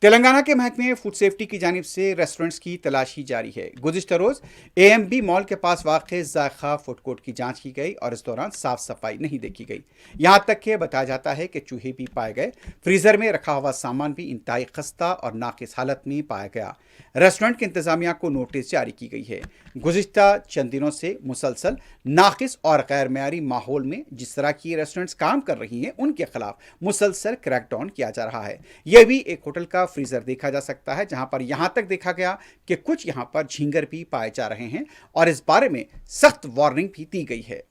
तेलंगाना के महकमे food safety की जानिब से रेस्टोरेंट्स की तलाशी जारी है। गुज़िश्ता रोज एएमबी मॉल के पास वाक़ जायका फूड कोर्ट की जांच की गई और इस दौरान साफ सफाई नहीं देखी गई। यहां तक कि बताया जाता है कि चूहे भी पाए गए। फ्रीजर में रखा हुआ सामान भी इंतहाई खस्ता और नाकिस हालत में पाया गया। रेस्टोरेंट की इंतजामिया को नोटिस जारी की गई है। गुज़िश्ता चंद दिनों से मुसलसल नाकिस और गैर मेयारी माहौल में जिस तरह की रेस्टोरेंट्स काम कर रही हैं उनके खिलाफ मुसलसल क्रैकडाउन किया जा रहा है। यह भी एक होटल का फ्रीजर देखा जा सकता है, जहां पर यहां तक देखा गया कि कुछ यहां पर झींगर भी पाए जा रहे हैं और इस बारे में सख्त वार्निंग भी दी गई है।